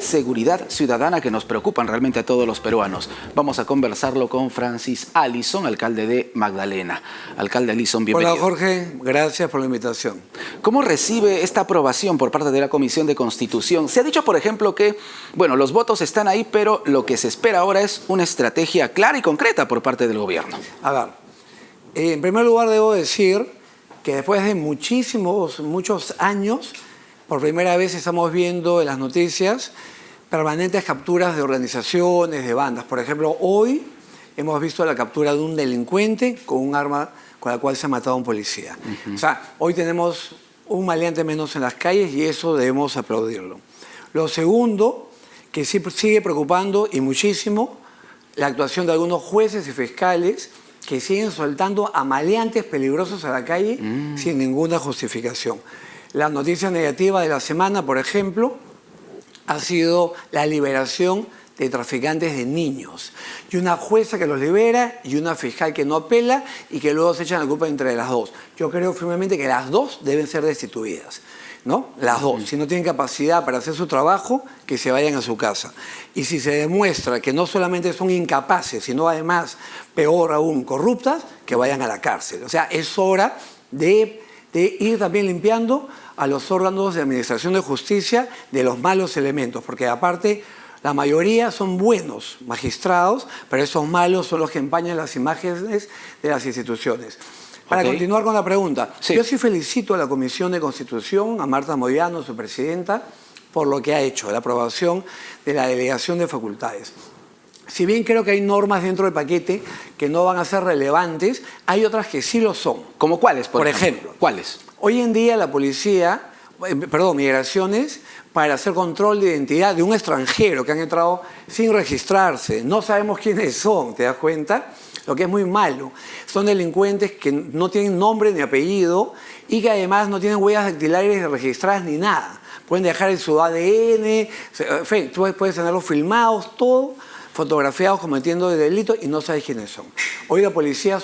seguridad ciudadana que nos preocupan realmente a todos los peruanos. Vamos a conversarlo con Francis Allison, alcalde de Magdalena. Alcalde Allison, bienvenido. Hola Jorge, gracias por la invitación. ¿Cómo recibe esta aprobación por parte de la Comisión de Constitución? Se ha dicho, por ejemplo, que bueno, los votos están ahí, pero lo que se espera ahora es una estrategia clara y concreta por parte del gobierno. A ver, en primer lugar debo decir que después de muchos años, por primera vez estamos viendo en las noticias permanentes capturas de organizaciones, de bandas. Por ejemplo, hoy hemos visto la captura de un delincuente con un arma con la cual se ha matado a un policía. O sea, hoy tenemos un maleante menos en las calles y eso debemos aplaudirlo. Lo segundo, que sí sigue preocupando y muchísimo, la actuación de algunos jueces y fiscales que siguen soltando a maleantes peligrosos a la calle sin ninguna justificación. La noticia negativa de la semana, por ejemplo, ha sido la liberación de traficantes de niños. Y una jueza que los libera y una fiscal que no apela y que luego se echan la culpa entre las dos. Yo creo firmemente que las dos deben ser destituidas, ¿no? Las dos. Si no tienen capacidad para hacer su trabajo, que se vayan a su casa. Y si se demuestra que no solamente son incapaces, sino además, peor aún, corruptas, que vayan a la cárcel. O sea, es hora de ir también limpiando a los órganos de administración de justicia de los malos elementos, porque aparte la mayoría son buenos magistrados, pero esos malos son los que empañan las imágenes de las instituciones. Para continuar con la pregunta, yo sí felicito a la Comisión de Constitución, a Marta Moyano, su presidenta, por lo que ha hecho, la aprobación de la delegación de facultades. Si bien creo que hay normas dentro del paquete que no van a ser relevantes, hay otras que sí lo son. ¿Cómo cuáles, por ejemplo? ¿Cuáles? Hoy en día la policía, migraciones, para hacer control de identidad de un extranjero que han entrado sin registrarse, no sabemos quiénes son, ¿te das cuenta? Lo que es muy malo. Son delincuentes que no tienen nombre ni apellido y que además no tienen huellas dactilares registradas ni nada. Pueden dejar en su ADN, en fin, tú puedes tenerlos filmados, todo, fotografiados cometiendo delitos y no sabes quiénes son. Hoy la policía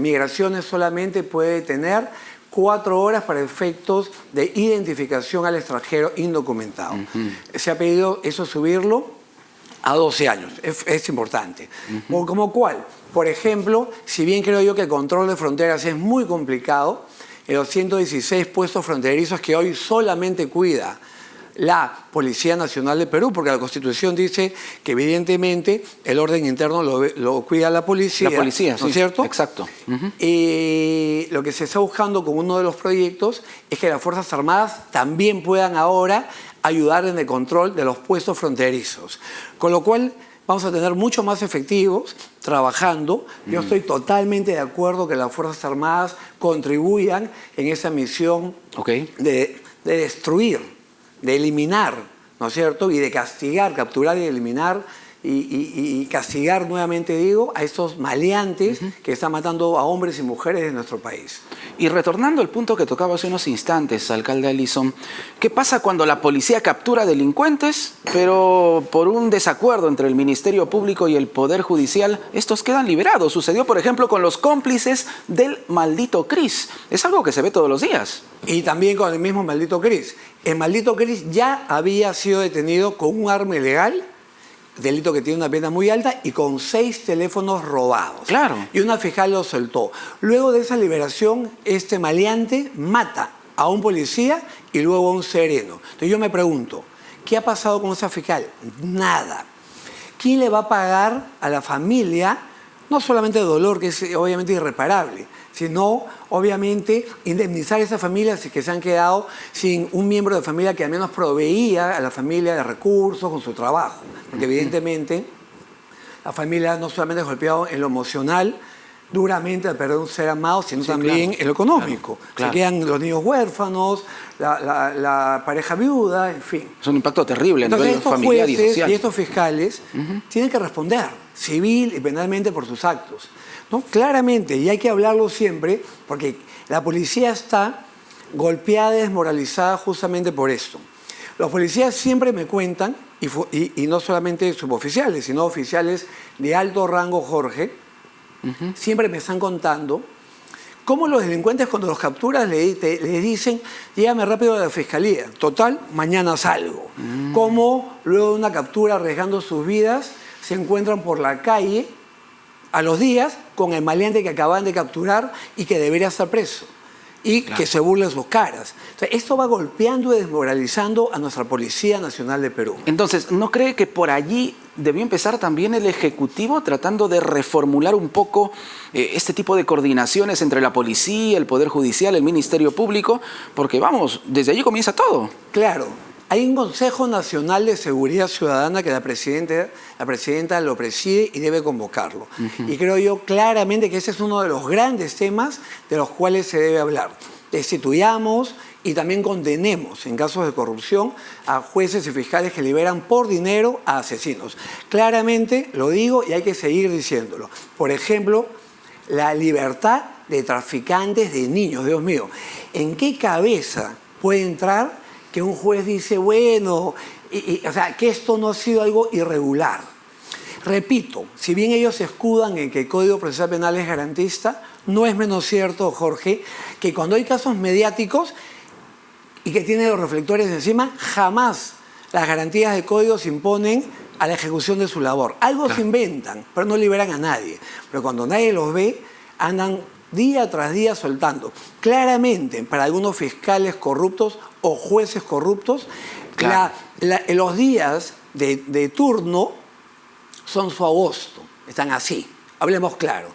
migraciones solamente puede tener 4 horas para efectos de identificación al extranjero indocumentado. Se ha pedido eso subirlo a 12 años, es importante. ¿Como cuál? Por ejemplo, si bien creo yo que el control de fronteras es muy complicado, en los 116 puestos fronterizos que hoy solamente cuida la Policía Nacional de Perú, porque la Constitución dice que evidentemente el orden interno lo cuida la policía. La policía, ¿no es cierto? Exacto. Y lo que se está buscando con uno de los proyectos es que las Fuerzas Armadas también puedan ahora ayudar en el control de los puestos fronterizos. Con lo cual vamos a tener mucho más efectivos trabajando. Yo estoy totalmente de acuerdo que las Fuerzas Armadas contribuyan en esa misión de destruir, de eliminar, ¿no es cierto? Y de castigar, capturar y eliminar y castigar nuevamente, digo, a estos maleantes que están matando a hombres y mujeres de nuestro país. Y retornando al punto que tocaba hace unos instantes, alcalde Allison, ¿qué pasa cuando la policía captura delincuentes, pero por un desacuerdo entre el Ministerio Público y el Poder Judicial, estos quedan liberados? Sucedió, por ejemplo, con los cómplices del maldito Cris. Es algo que se ve todos los días. Y también con el mismo maldito Cris. El maldito Cris ya había sido detenido con un arma ilegal, delito que tiene una pena muy alta, y con 6 teléfonos robados. Claro. Y una fiscal lo soltó. Luego de esa liberación, este maleante mata a un policía y luego a un sereno. Entonces yo me pregunto, ¿qué ha pasado con esa fiscal? Nada. ¿Quién le va a pagar a la familia, no solamente el dolor, que es obviamente irreparable, sino obviamente indemnizar a esas familias que se han quedado sin un miembro de familia que al menos proveía a la familia de recursos con su trabajo? Porque evidentemente la familia no solamente es golpeada en lo emocional, duramente al perder un ser amado, sino también en lo económico. Se quedan los niños huérfanos, la pareja viuda, en fin. Es un impacto terrible en nivel familiar y social. Y estos fiscales tienen que responder civil y penalmente por sus actos, ¿no? Claramente, y hay que hablarlo siempre, porque la policía está golpeada y desmoralizada justamente por esto. Los policías siempre me cuentan, y no solamente suboficiales, sino oficiales de alto rango, Jorge, siempre me están contando cómo los delincuentes cuando los capturas le dicen, llévame rápido a la fiscalía, total, mañana salgo. Cómo luego de una captura arriesgando sus vidas se encuentran por la calle a los días con el maleante que acaban de capturar y que debería estar preso. Y que se burlen sus caras. O sea, esto va golpeando y desmoralizando a nuestra Policía Nacional de Perú. Entonces, ¿no cree que por allí debió empezar también el Ejecutivo tratando de reformular un poco este tipo de coordinaciones entre la policía, el Poder Judicial, el Ministerio Público? Porque vamos, desde allí comienza todo. Claro. Hay un Consejo Nacional de Seguridad Ciudadana que la presidenta lo preside y debe convocarlo. Y creo yo claramente que ese es uno de los grandes temas de los cuales se debe hablar. Destituyamos y también condenemos en casos de corrupción a jueces y fiscales que liberan por dinero a asesinos. Claramente lo digo y hay que seguir diciéndolo. Por ejemplo, la libertad de traficantes de niños. Dios mío, ¿en qué cabeza puede entrar que un juez dice, bueno, o sea, que esto no ha sido algo irregular? Repito, si bien ellos se escudan en que el Código Procesal Penal es garantista, no es menos cierto, Jorge, que cuando hay casos mediáticos y que tienen los reflectores encima, jamás las garantías de código se imponen a la ejecución de su labor. Algo se inventan, pero no liberan a nadie. Pero cuando nadie los ve, andan día tras día soltando. Claramente, para algunos fiscales corruptos o jueces corruptos, los días de turno son su agosto, están así. Hablemos claro.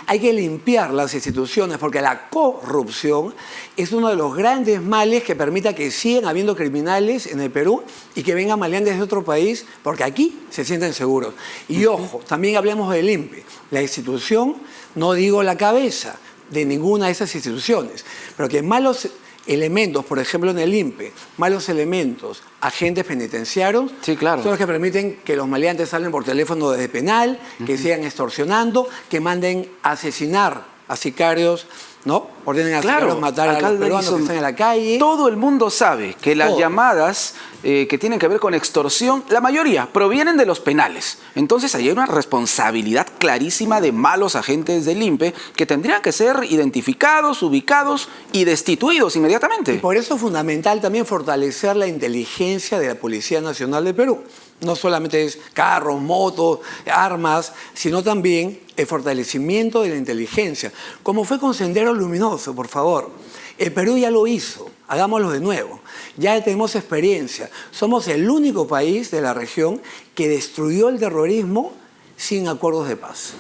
Hay que limpiar las instituciones porque la corrupción es uno de los grandes males que permita que sigan habiendo criminales en el Perú y que vengan maleantes de otro país porque aquí se sienten seguros. Y ojo, también hablemos del INPE. La institución, no digo la cabeza de ninguna de esas instituciones, pero que malos elementos, por ejemplo en el INPE, malos elementos, agentes penitenciarios, sí, claro, son los que permiten que los maleantes salgan por teléfono desde penal, que sigan extorsionando, que manden a asesinar a sicarios, ¿no? Ordenen a sicarios matar a los peruanos que están en la calle. Todo el mundo sabe que las llamadas que tienen que ver con extorsión, la mayoría provienen de los penales. Entonces hay una responsabilidad clarísima de malos agentes del INPE que tendrían que ser identificados, ubicados y destituidos inmediatamente. Y por eso es fundamental también fortalecer la inteligencia de la Policía Nacional de Perú. No solamente es carros, motos, armas, sino también el fortalecimiento de la inteligencia. Como fue con Sendero Luminoso, por favor. El Perú ya lo hizo, hagámoslo de nuevo. Ya tenemos experiencia. Somos el único país de la región que destruyó el terrorismo sin acuerdos de paz.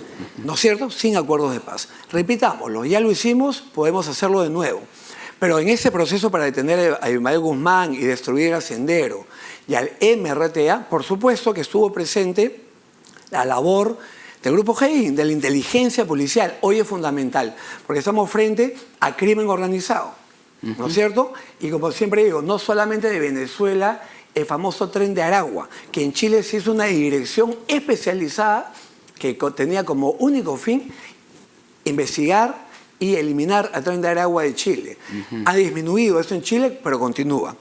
¿No es cierto? Sin acuerdos de paz. Repitámoslo, ya lo hicimos, podemos hacerlo de nuevo. Pero en ese proceso para detener a Ismael Guzmán y destruir a Sendero y al MRTA, por supuesto que estuvo presente la labor del Grupo GI, de la inteligencia policial. Hoy es fundamental, porque estamos frente a crimen organizado, ¿no es cierto? Y como siempre digo, no solamente de Venezuela, el famoso Tren de Aragua, que en Chile se hizo una dirección especializada que tenía como único fin investigar y eliminar al Tren de Aragua de Chile. Ha disminuido eso en Chile, pero continúa.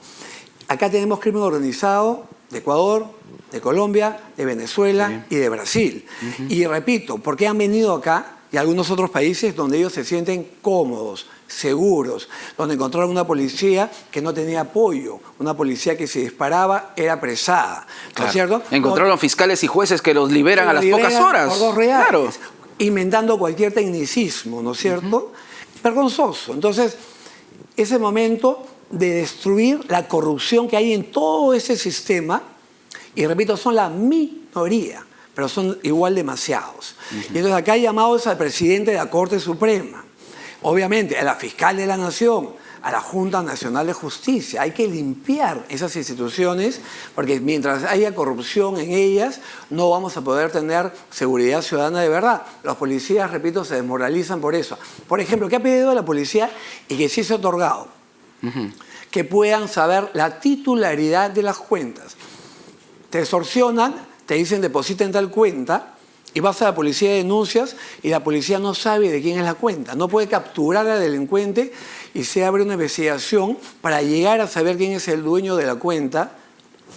Acá tenemos crimen organizado de Ecuador, de Colombia, de Venezuela y de Brasil. Y repito, porque han venido acá y algunos otros países donde ellos se sienten cómodos, seguros, donde encontraron una policía que no tenía apoyo, una policía que si disparaba era apresada, ¿no es cierto? Encontraron fiscales y jueces que los liberan a las pocas horas. Por 2 reales. Claro. Inventando cualquier tecnicismo, ¿no es cierto? Vergonzoso. Entonces, ese momento de destruir la corrupción que hay en todo ese sistema, y repito, son la minoría, pero son igual demasiados. Y entonces acá hay llamados al presidente de la Corte Suprema, obviamente a la fiscal de la Nación, a la Junta Nacional de Justicia. Hay que limpiar esas instituciones porque mientras haya corrupción en ellas no vamos a poder tener seguridad ciudadana de verdad. Los policías, repito, se desmoralizan por eso. Por ejemplo, ¿qué ha pedido la policía y que sí se ha otorgado? Que puedan saber la titularidad de las cuentas. Te extorsionan, te dicen deposita en tal cuenta y vas a la policía y denuncias y la policía no sabe de quién es la cuenta. No puede capturar al delincuente y se abre una investigación para llegar a saber quién es el dueño de la cuenta.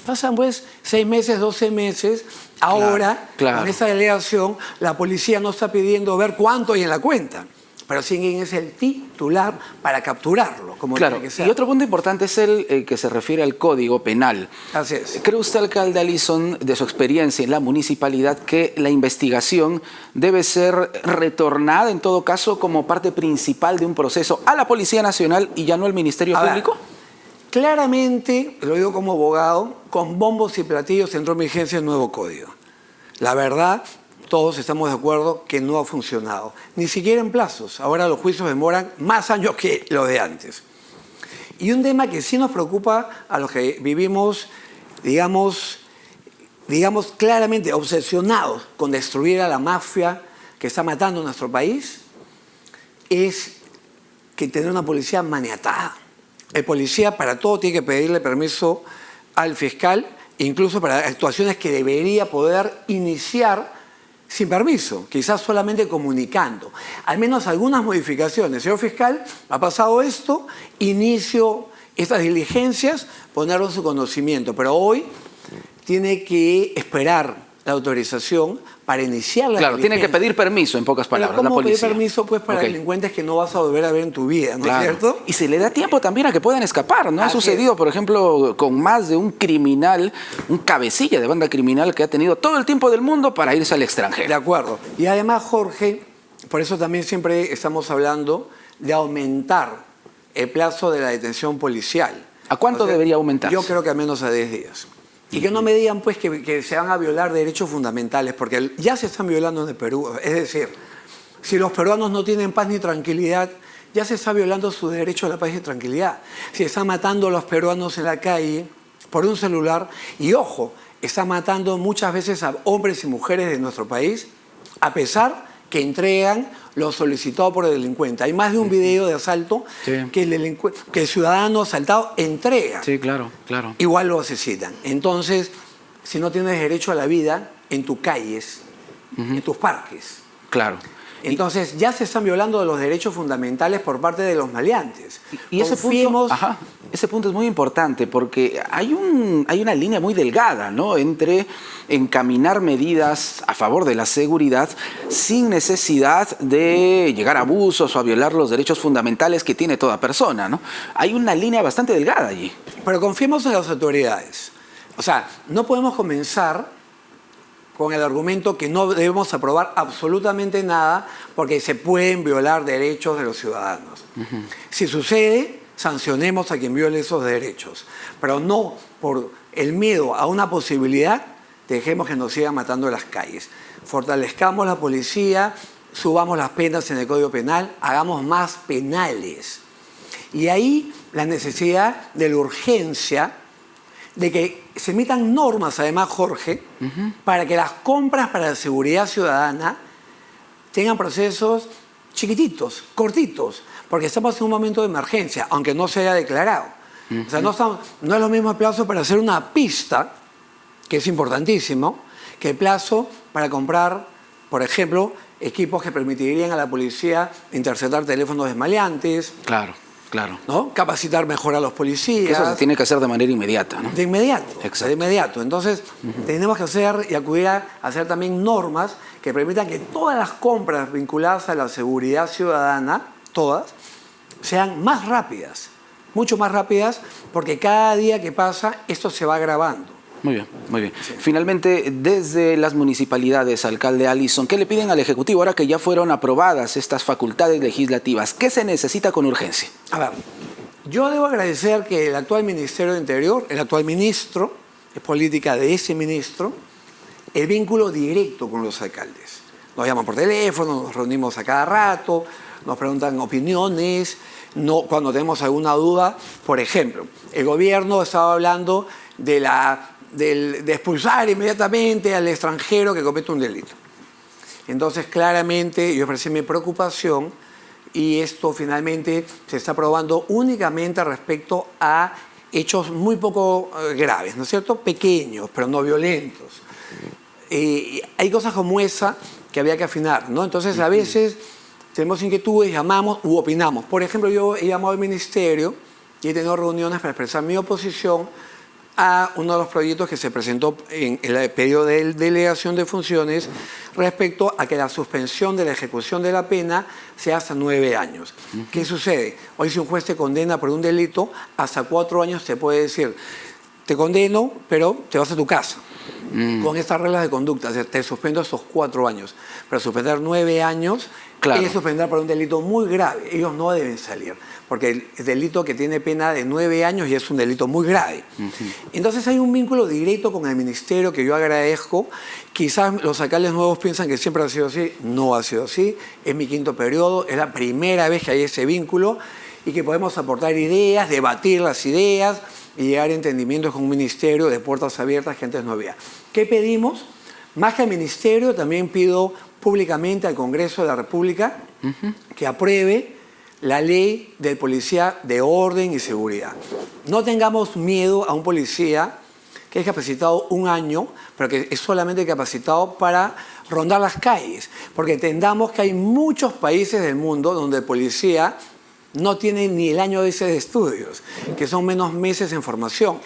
Pasan pues 6 meses, 12 meses. Ahora, con esta delegación, la policía no está pidiendo ver cuánto hay en la cuenta. pero sí quién es el titular para capturarlo, como Claro, tiene que ser. y otro punto importante es el que se refiere al Código Penal. Así es. ¿Cree usted, alcalde Alison, de su experiencia en la municipalidad, que la investigación debe ser retornada, en todo caso, como parte principal de un proceso a la Policía Nacional y ya no al Ministerio Público? Claramente, lo digo como abogado, con bombos y platillos entró en vigencia el nuevo código. La verdad, todos estamos de acuerdo que no ha funcionado, ni siquiera en plazos. Ahora los juicios demoran más años que los de antes. Y un tema que sí nos preocupa a los que vivimos, digamos claramente obsesionados con destruir a la mafia que está matando a nuestro país, es que tener una policía maniatada. El policía para todo tiene que pedirle permiso al fiscal, incluso para actuaciones que debería poder iniciar sin permiso, quizás solamente comunicando. Al menos algunas modificaciones. Señor fiscal, ha pasado esto, inicio estas diligencias, ponerlo en su conocimiento. Pero hoy tiene que esperar la autorización para iniciar la Claro, tiene que diligencia. pedir permiso, en pocas palabras, Pero la ¿cómo pedir policía. permiso pues, para delincuentes que no vas a volver a ver en tu vida, ¿no es cierto? Y se le da tiempo también a que puedan escapar, ¿no? Ha Así sucedido, es. por ejemplo, con más de un criminal, un cabecilla de banda criminal que ha tenido todo el tiempo del mundo para irse al extranjero. De acuerdo. Y además, Jorge, por eso también siempre estamos hablando de aumentar el plazo de la detención policial. ¿A cuánto debería aumentarse? Yo creo que al menos a 10 días. Y que no me digan pues que se van a violar derechos fundamentales, porque ya se están violando en el Perú. Es decir, si los peruanos no tienen paz ni tranquilidad, ya se está violando su derecho a la paz y tranquilidad. Si están matando a los peruanos en la calle por un celular, y ojo, están matando muchas veces a hombres y mujeres de nuestro país, a pesar que entregan lo solicitado por el delincuente. Hay más de un video de asalto que el ciudadano asaltado entrega. Sí, claro, claro. Igual lo asesinan. Entonces, si no tienes derecho a la vida en tus calles, en tus parques. Claro. Entonces, ya se están violando los derechos fundamentales por parte de los maleantes. Y ese punto, ese punto es muy importante porque hay una línea muy delgada, ¿no?, entre encaminar medidas a favor de la seguridad sin necesidad de llegar a abusos o a violar los derechos fundamentales que tiene toda persona, ¿no? Hay una línea bastante delgada allí. Pero confiemos en las autoridades. O sea, no podemos comenzar con el argumento que no debemos aprobar absolutamente nada porque se pueden violar derechos de los ciudadanos. Si sucede, sancionemos a quien viole esos derechos, pero no por el miedo a una posibilidad, dejemos que nos sigan matando en las calles. Fortalezcamos la policía, subamos las penas en el Código Penal, hagamos más penales. Y ahí la necesidad de la urgencia de que se emitan normas, además, Jorge, para que las compras para la seguridad ciudadana tengan procesos chiquititos, cortitos, porque estamos en un momento de emergencia, aunque no se haya declarado. O sea, no es lo mismo el plazo para hacer una pista, que es importantísimo, que el plazo para comprar, por ejemplo, equipos que permitirían a la policía interceptar teléfonos de maleantes. Claro. Claro. ¿No? Capacitar mejor a los policías. Eso se tiene que hacer de manera inmediata, ¿no? De inmediato. Exacto. De inmediato. Entonces, tenemos que hacer y acudir a hacer también normas que permitan que todas las compras vinculadas a la seguridad ciudadana, todas, sean más rápidas, mucho más rápidas, porque cada día que pasa esto se va agravando. Muy bien, muy bien. Sí. Finalmente, desde las municipalidades, alcalde Alison, ¿qué le piden al Ejecutivo ahora que ya fueron aprobadas estas facultades legislativas? ¿Qué se necesita con urgencia? A ver, yo debo agradecer que el actual Ministerio de Interior, el actual ministro, es política de ese ministro, el vínculo directo con los alcaldes. Nos llaman por teléfono, nos reunimos a cada rato, nos preguntan opiniones, cuando tenemos alguna duda. Por ejemplo, el gobierno estaba hablando de expulsar inmediatamente al extranjero que comete un delito. Entonces, claramente, yo expresé mi preocupación y esto finalmente se está aprobando únicamente respecto a hechos muy poco graves, ¿no es cierto? Pequeños, pero no violentos. Hay cosas como esa que había que afinar, ¿no? Entonces, a veces tenemos inquietudes, llamamos u opinamos. Por ejemplo, yo he llamado al ministerio y he tenido reuniones para expresar mi oposición a uno de los proyectos que se presentó en el periodo de delegación de funciones respecto a que la suspensión de la ejecución de la pena sea hasta 9 años. ¿Qué sucede? Hoy si un juez te condena por un delito, hasta 4 años te puede decir, te condeno, pero te vas a tu casa. Con estas reglas de conducta, o sea, te suspendo estos 4 años. Pero suspender 9 años es suspender por un delito muy grave. Ellos no deben salir, porque el delito que tiene pena de 9 años ya es un delito muy grave. Entonces hay un vínculo directo con el ministerio que yo agradezco. Quizás los alcaldes nuevos piensan que siempre ha sido así. No ha sido así. Es mi 5º periodo, es la primera vez que hay ese vínculo y que podemos aportar ideas, debatir las ideas y llegar a entendimientos con un ministerio de puertas abiertas que antes no había. ¿Qué pedimos? Más que al ministerio, también pido públicamente al Congreso de la República que apruebe la ley del policía de orden y seguridad. No tengamos miedo a un policía que es capacitado 1 año, pero que es solamente capacitado para rondar las calles, porque entendamos que hay muchos países del mundo donde el policía no tiene ni el año de estudios, que son menos meses en formación.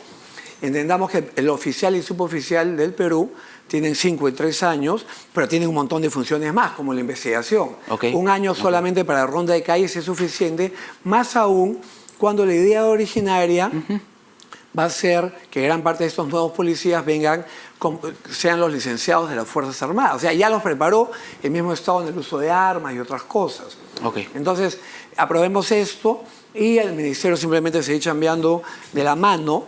Entendamos que el oficial y suboficial del Perú tienen 5 y 3 años, pero tienen un montón de funciones más, como la investigación. 1 año solamente para ronda de calles es suficiente, más aún cuando la idea originaria va a ser que gran parte de estos nuevos policías sean los licenciados de las Fuerzas Armadas. O sea, ya los preparó el mismo Estado en el uso de armas y otras cosas. Entonces, aprobemos esto y el ministerio simplemente se echa enviando de la mano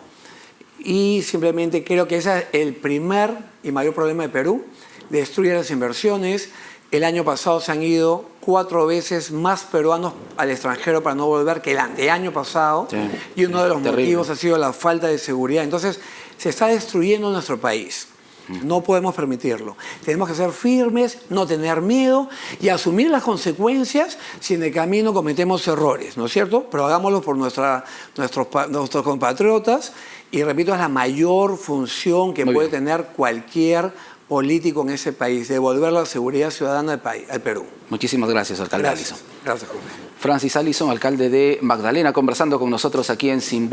y simplemente creo que ese es el primer y mayor problema de Perú. Destruye las inversiones. El año pasado se han ido 4 veces más peruanos al extranjero para no volver que el anteaño pasado. Y uno de los motivos ha sido la falta de seguridad. Entonces, se está destruyendo nuestro país. No podemos permitirlo. Tenemos que ser firmes, no tener miedo y asumir las consecuencias si en el camino cometemos errores, ¿no es cierto? Pero hagámoslo por nuestros compatriotas y, repito, es la mayor función que puede tener cualquier político en ese país, devolver la seguridad ciudadana al Perú. Muchísimas gracias, alcalde Alyson. Gracias, Jorge. Francis Alyson, alcalde de Magdalena, conversando con nosotros aquí en Sin